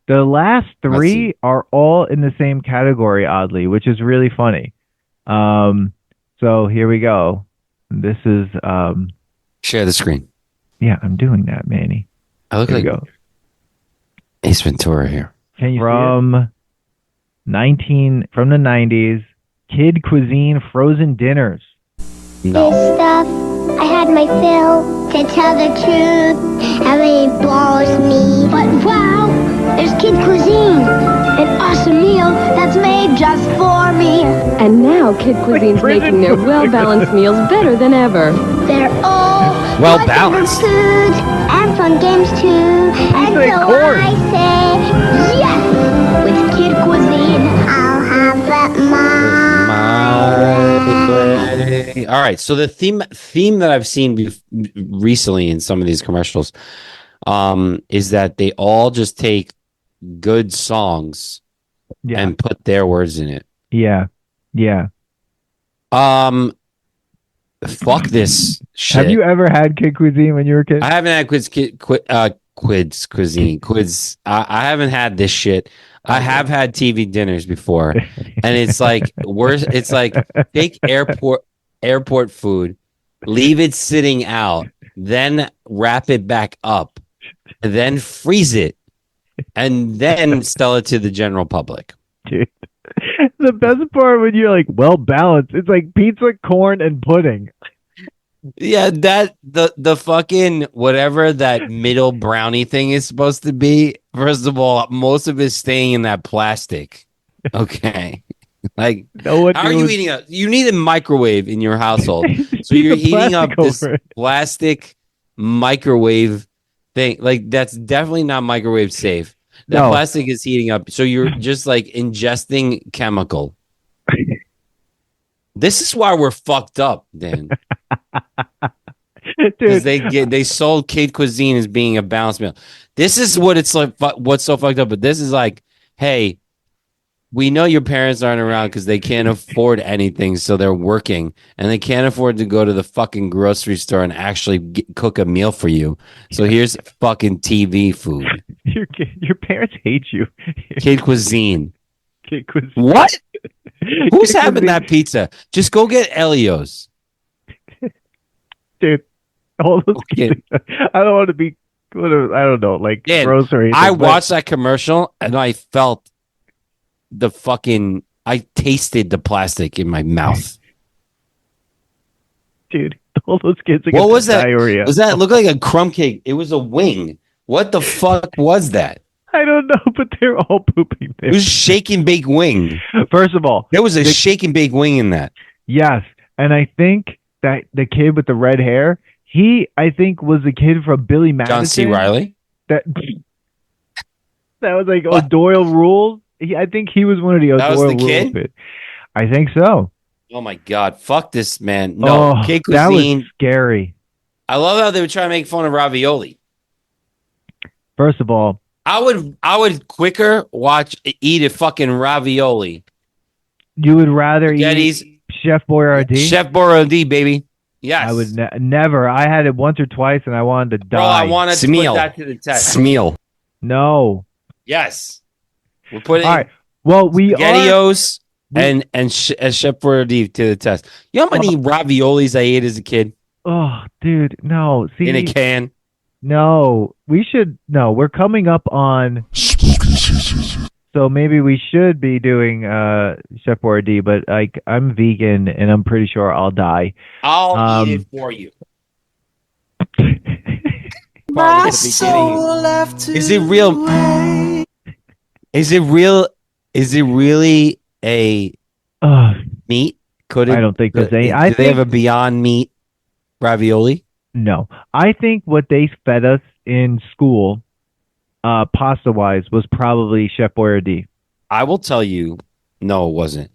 The last Let's three see. are all in the same category, oddly, which is really funny. So here we go. This is Share the screen. yeah, I'm doing that, Manny. I look Here we like go. Ace Ventura here. Can you from the 90s, Kid Cuisine frozen dinners. No. This stuff, I had my fill. To tell the truth, everything blows me. But wow, there's Kid Cuisine, an awesome meal that's made just for me. And now Kid Cuisine's making their well-balanced meals better than ever. They're all Well balanced. foods and fun games too. And say so corn. I say yes with Kid Cuisine. I'll have that All right. So the theme that I've seen recently in some of these commercials is that they all just take good songs and put their words in it. Yeah. Fuck this shit. Have you ever had Kid Cuisine when you were a kid? I haven't had Quids Cuisine. Quids. I haven't had this shit. I have had TV dinners before, and it's like worse. It's like take airport food, leave it sitting out, then wrap it back up, then freeze it, and then sell it to the general public. Dude. The best part when you're like well balanced, it's like pizza, corn, and pudding. Yeah, that the fucking whatever that middle brownie thing is supposed to be. First of all, most of it's staying in that plastic. Okay, like how are you eating up? You need a microwave in your household, so you're heating up this plastic microwave thing. Like that's definitely not microwave safe. That plastic is heating up, so you're just like ingesting chemical. This is why we're fucked up, Dan. Because they sold Kid Cuisine as being a balanced meal. This is what it's like. What's so fucked up? But this is like, hey, we know your parents aren't around because they can't afford anything, so they're working, and they can't afford to go to the fucking grocery store and actually cook a meal for you. So here's fucking TV food. Your parents hate you. Kid Cuisine. Kid Cuisine. What? Who's having that pizza? Just go get Elio's. Dude, all those kids. I don't want to be, I don't know, like grocery. I watched that commercial and I felt I tasted the plastic in my mouth. Dude, all those kids are what was that? diarrhea. Was that look like a crumb cake? It was a wing. What the fuck was that? I don't know, but they're all pooping there. It was shake and bake wing. First of all, there was a shake and bake wing in that. Yes, and I think that the kid with the red hair, I think was the kid from Billy Madison. John C. Reilly. That was like O'Doyle Rules. I think he was one of the O'Doyle Rules. That was the kid. kid. I think so. Oh my god, fuck this man! No, Kid Cuisine. That was scary. I love how they were trying to make fun of ravioli. First of all, I would quicker eat a fucking ravioli. You would rather eat Chef Boyardee? Chef Boyardee, baby. Yes. I would never. I had it once or twice and I wanted to die. Bro, I wanted to put that to the test. Smeal. No. Yes. We're putting all right. Well, SpaghettiOs and Chef Boyardee to the test. You know how many raviolis I ate as a kid? Oh, dude, no. See, in a can? No. We're coming up on so maybe we should be doing Chef Boyardee, but like I'm vegan and I'm pretty sure I'll die. I'll eat it for you. My soul left Is it real? Is it real? Is it really a meat? Could it? I don't think there's any. Do they have a Beyond Meat ravioli? No. I think what they fed us in school, pasta-wise, was probably Chef Boyardee. I will tell you, no, it wasn't.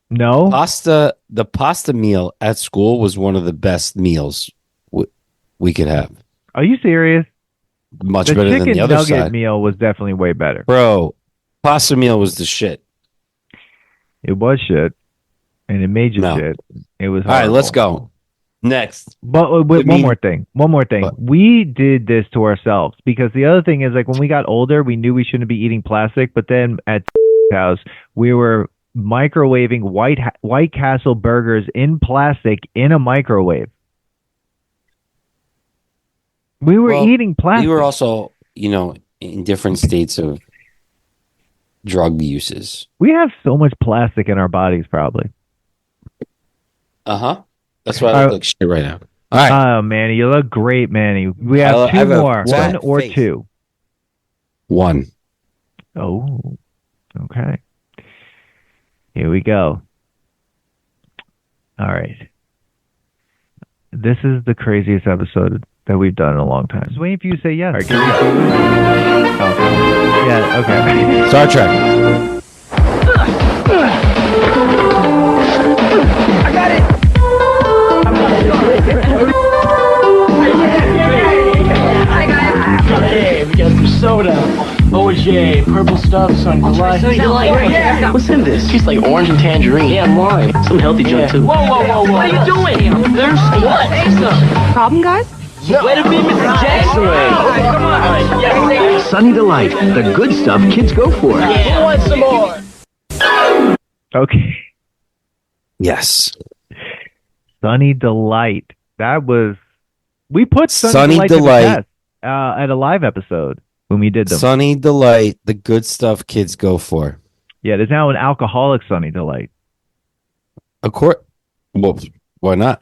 No? The pasta meal at school was one of the best meals we could have. Are you serious? Much better than the other side. The chicken nugget meal was definitely way better. Bro, pasta meal was the shit. It was shit. And it made you shit. It was horrible. All right, let's go. Next. But one more thing. What? We did this to ourselves because the other thing is like when we got older, we knew we shouldn't be eating plastic. But then at house, we were microwaving White Castle burgers in plastic in a microwave. We were eating plastic. We were also, in different states of drug uses. We have so much plastic in our bodies, probably. That's why I look like shit right now. All right. Oh, Manny, you look great, Manny. We have two more. One or two? One. Oh, okay. Here we go. All right. This is the craziest episode that we've done in a long time. Just waiting for you to say yes. All right, yeah, okay. Star Trek. I got it! Hey, we got some soda. OJ, purple stuff, Sunny Delight. Sunny Delight. Yeah. What's in this? Tastes like orange and tangerine. Yeah, lime. Some healthy junk too. Whoa. What are you doing? I'm thirsty. What? Say something. Problem, guys? No. Way to be Mr. Jackson. Come on. Yeah, Sunny Delight. The good stuff kids go for. yeah. Who wants some more? Okay. Yes. Sunny Delight. That was... We put Sunny Delight Delight at a live episode when we did them. Sunny Delight, the good stuff kids go for. Yeah, there's now an alcoholic Sunny Delight. Of course. Well, why not?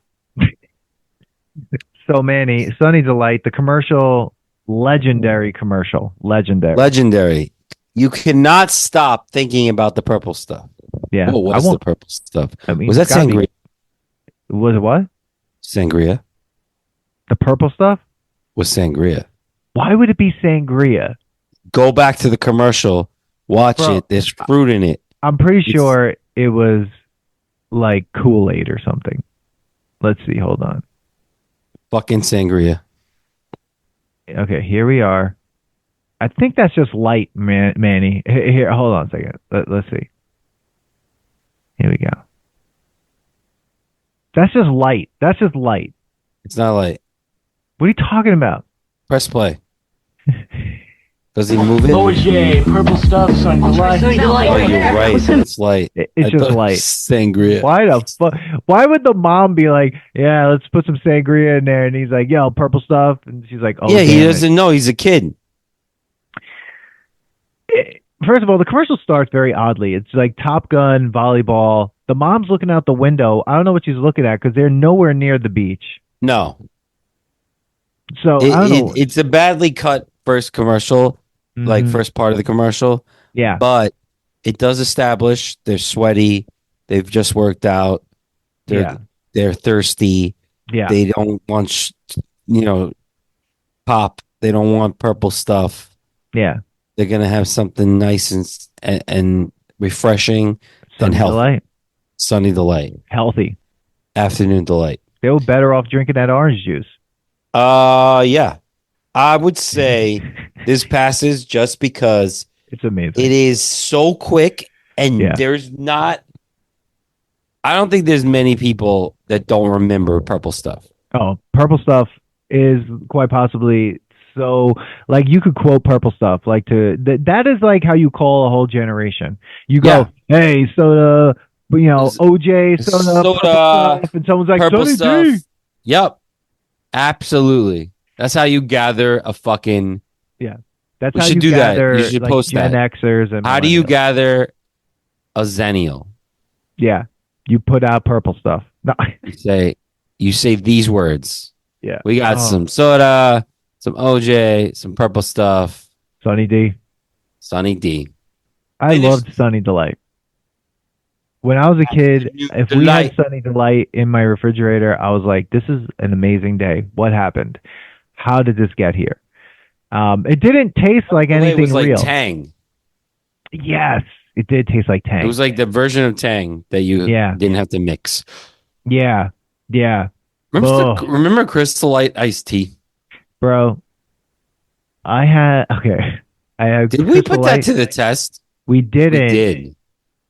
So, Manny, Sunny Delight, the commercial, legendary commercial. Legendary. You cannot stop thinking about the purple stuff. Yeah. Oh, what's the purple stuff? I mean, was that sangria? Was it what? Sangria. The purple stuff? Was sangria. Why would it be sangria? Go back to the commercial. Watch it. There's fruit in it. I'm pretty sure it was like Kool-Aid or something. Let's see. Hold on. Fucking sangria. Okay, here we are. I think that's just light, Manny. Here, hold on a second. Let's see. Here we go. That's just light. It's not light. What are you talking about? Press play. Does he move it? OJ, purple stuff, Sunny Delight. Sunny Delight. Oh, you're right. It's light. It's just light. Sangria. Why the fuck? Why would the mom be like, yeah, let's put some sangria in there? And he's like, yo, purple stuff. And she's like, oh, yeah, he doesn't know. He's a kid. First of all, the commercial starts very oddly. It's like Top Gun, volleyball. The mom's looking out the window. I don't know what she's looking at because they're nowhere near the beach. No. So I don't know. It's a badly cut first commercial, like first part of the commercial. Yeah. But it does establish they're sweaty. They've just worked out. They're thirsty. Yeah. They don't want, pop. They don't want purple stuff. Yeah. They're gonna have something nice and refreshing and healthy. Delight. Sunny Delight. Healthy. Afternoon Delight. They were better off drinking that orange juice. Yeah. I would say this passes just because it's amazing. It is so quick and there's not. I don't think there's many people that don't remember purple stuff. Oh, purple stuff is quite possibly. So, like, you could quote purple stuff, like that is like how you call a whole generation. You go, hey, soda, OJ, soda, stuff, and someone's like, purple Sunny stuff. D. Yep, absolutely. That's how you gather a fucking. Yeah, that's we how should you do gather, that. You should like, post Gen that. Xers and how do you gather a Zennial? Yeah, you put out purple stuff. No. You say these words. Yeah, we got some soda. Some OJ, some purple stuff. Sunny D. I loved Sunny Delight. When I was a kid, if we had Sunny Delight in my refrigerator, I was like, this is an amazing day. What happened? How did this get here? It didn't taste like anything it was like real. Tang. Yes, it did taste like Tang. It was like the version of Tang that you didn't have to mix. Yeah. Remember Crystal Light iced tea? Bro, I had Did we put that to the test? We didn't. We did.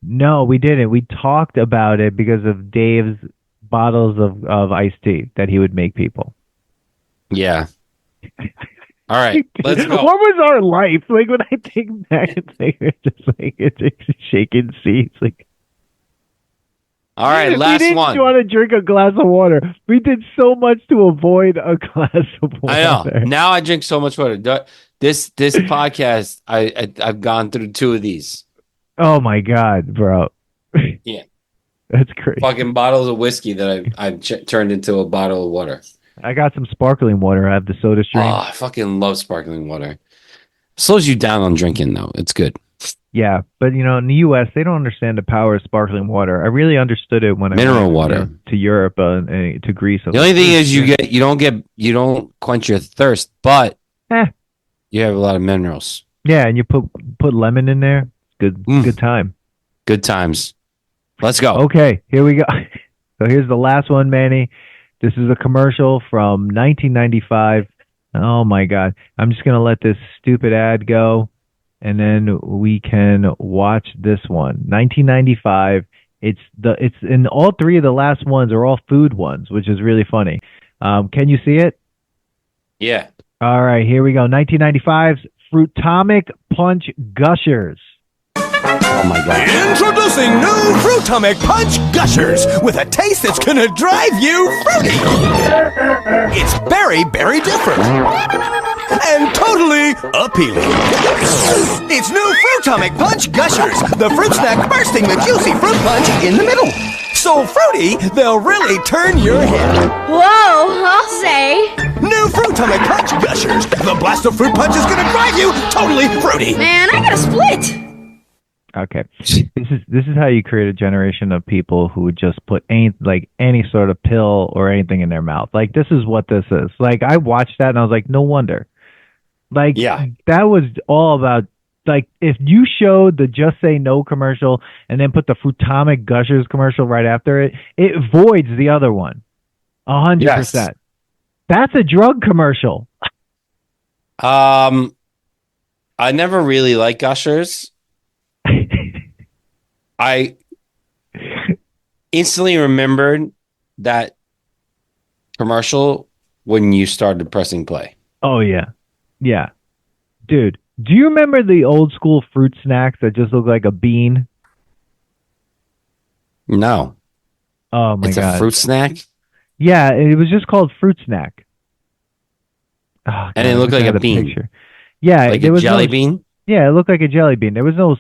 No, we didn't. We talked about it because of Dave's bottles of iced tea that he would make people. Yeah. All right, let's go. What was our life like when I think back and think just like it's shaking seats like. All right, last we didn't one. want to drink a glass of water. We did so much to avoid a glass of water. I know. Now I drink so much water. This podcast, I've gone through 2 of these. Oh my god, bro. Yeah, that's crazy. Fucking bottles of whiskey that I've turned into a bottle of water. I got some sparkling water. I have the Soda Stream. Oh, I fucking love sparkling water. Slows you down on drinking though. It's good. Yeah, but in the U.S. they don't understand the power of sparkling water. I really understood it when mineral I went water to Europe and to Greece. The only thing is you don't quench your thirst, but you have a lot of minerals. Yeah, and you put lemon in there. Good time. Good times. Let's go. Okay, here we go. So here's the last one, Manny. This is a commercial from 1995. Oh my God. I'm just going to let this stupid ad go and then we can watch this one. 1995. It's in all 3 of the last ones are all food ones, which is really funny. Can you see it? Yeah. All right, here we go. 1995's Fruitomic Punch Gushers. Oh my God. Introducing new Fruitomic Punch Gushers with a taste that's gonna drive you fruity. It's very, very different. And totally appealing. It's new Fruitomic Punch Gushers, the fruit snack bursting the juicy fruit punch in the middle. So fruity, they'll really turn your head. Whoa, I'll say. New Fruitomic Punch Gushers. The blast of fruit punch is gonna drive you totally fruity. Man, I gotta split. Okay, this is how you create a generation of people who would just put any sort of pill or anything in their mouth. Like this is what this is. Like I watched that and I was like, no wonder. Like that was all about. Like if you showed the Just Say No commercial and then put the Fruitomic Gushers commercial right after it, it voids the other one. 100%. That's a drug commercial. I never really liked Gushers. I instantly remembered that commercial when you started pressing play. Oh, yeah. Yeah. Dude, do you remember the old school fruit snacks that just look like a bean? No. Oh, my God. It's a fruit snack? Yeah, it was just called Fruit Snack. Oh, God, and it looked like a bean. Picture. Yeah. Like a jelly bean? Yeah, it looked like a jelly bean. There were no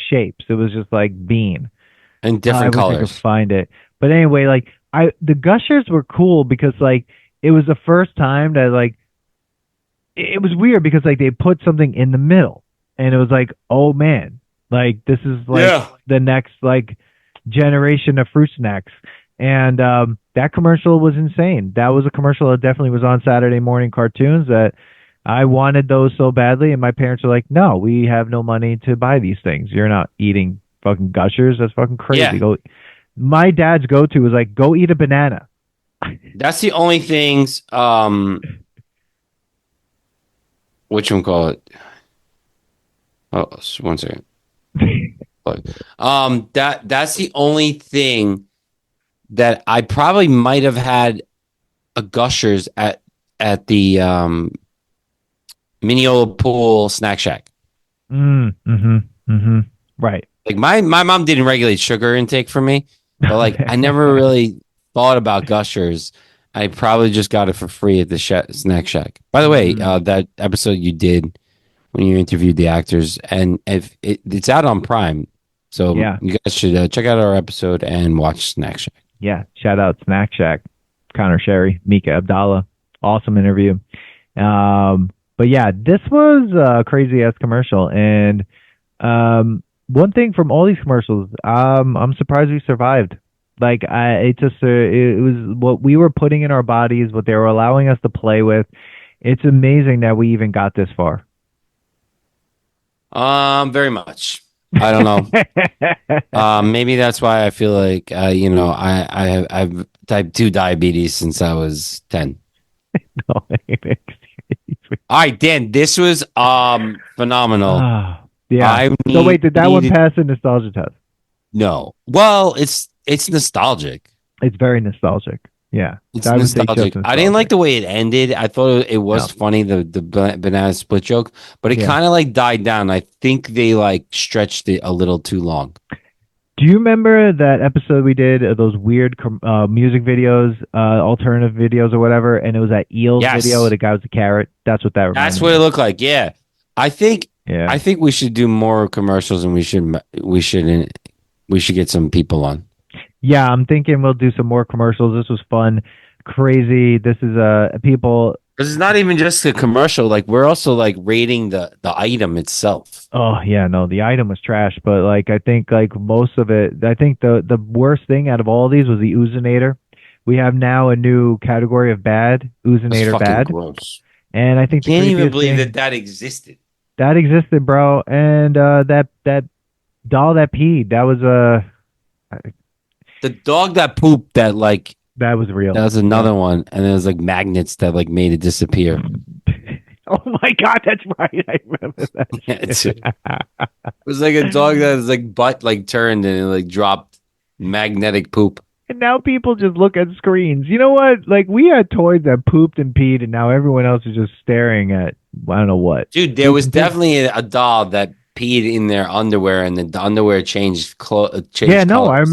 shapes. It was just like bean. And different I colors. wish I could find it. But anyway, like the Gushers were cool because like it was the first time that like it was weird because like they put something in the middle and it was like, oh man, like this is like the next like generation of fruit snacks. And that commercial was insane. That was a commercial that definitely was on Saturday morning cartoons that I wanted those so badly, and my parents were like, no, we have no money to buy these things. You're not eating fucking Gushers. That's fucking crazy. Yeah. My dad's go-to was like, go eat a banana. That's the only things, whatchamacallit? Oh, one second. That's the only thing that I probably might have had a Gushers at the Mineola Pool Snack Shack. Right. Like my mom didn't regulate sugar intake for me, but like I never really thought about Gushers. I probably just got it for free at the Snack Shack. By the way, that episode you did when you interviewed the actors, and if it's out on Prime, so you guys should check out our episode and watch Snack Shack. Yeah, shout out Snack Shack, Connor Sherry, Mika Abdallah, awesome interview. But yeah, this was a crazy ass commercial, and one thing from all these commercials, I'm surprised we survived. Like it was what we were putting in our bodies, what they were allowing us to play with. It's amazing that we even got this far. Very much. I don't know. Maybe that's why I feel like I've type 2 diabetes since I was 10. No, all right, Dan, this was phenomenal. Yeah. So wait, did that one pass the nostalgia test? No. Well, it's nostalgic. It's very nostalgic. Yeah, it's nostalgic. I didn't like the way it ended. I thought it was funny, the banana split joke, but it kind of like died down. I think they like stretched it a little too long. Do you remember that episode we did of those weird music videos, alternative videos or whatever, and it was that Eels video with the guy with the carrot? That's what that reminded That's what it looked like. Yeah, I think we should do more commercials, and we should get some people on. Yeah, I'm thinking we'll do some more commercials. This was fun, crazy. This is people. Because it's not even just a commercial. Like we're also like rating the item itself. Oh yeah, no, the item was trash. But like I think like most of it, I think the worst thing out of all these was the Oozinator. We have now a new category of bad Oozinator bad. Gross. And I think can't even believe that existed. That existed, bro. And that doll that peed. That was the dog that pooped. That was real. That was another one, and there was like magnets that like made it disappear. Oh my god, that's right. I remember that. It was like a dog that was like butt like turned and it like dropped magnetic poop. And now people just look at screens. You know what? Like we had toys that pooped and peed, and now everyone else is just staring at I don't know what. Dude, there was definitely a doll that peed in their underwear, and the underwear changed yeah, no, colors.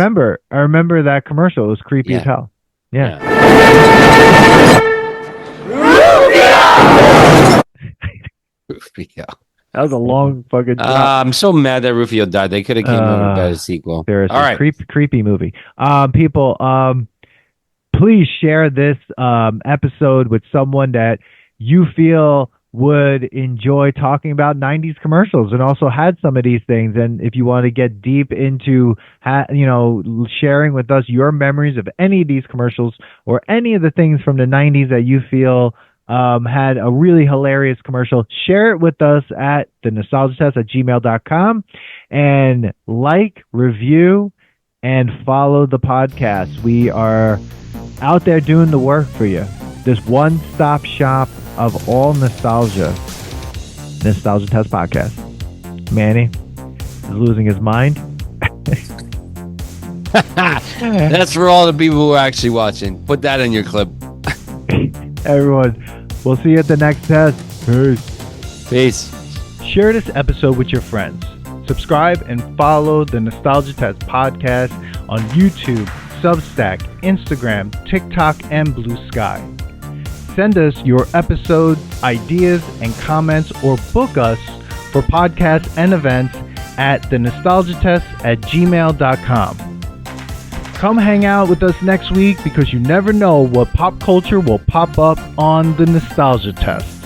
I remember that commercial. It was creepy as hell. Yeah. Rufio. That was a long fucking drop. I'm so mad that Rufio died. They could have came up with a better sequel. Seriously, all right. Creepy movie. People, please share this episode with someone that you feel would enjoy talking about 90s commercials and also had some of these things. And if you want to get deep into, sharing with us your memories of any of these commercials or any of the things from the 90s that you feel had a really hilarious commercial, share it with us at thenostalgiatest@gmail.com and like, review, and follow the podcast. We are out there doing the work for you. This one-stop shop of all nostalgia. Nostalgia Test Podcast. Manny is losing his mind. That's for all the people who are actually watching. Put that in your clip. Everyone, we'll see you at the next test. Peace. Share this episode with your friends. Subscribe and follow the Nostalgia Test Podcast on YouTube, Substack, Instagram, TikTok, and Blue Sky. Send us your episode ideas and comments or book us for podcasts and events at thenostalgiatest@gmail.com. Come hang out with us next week because you never know what pop culture will pop up on the Nostalgia Test.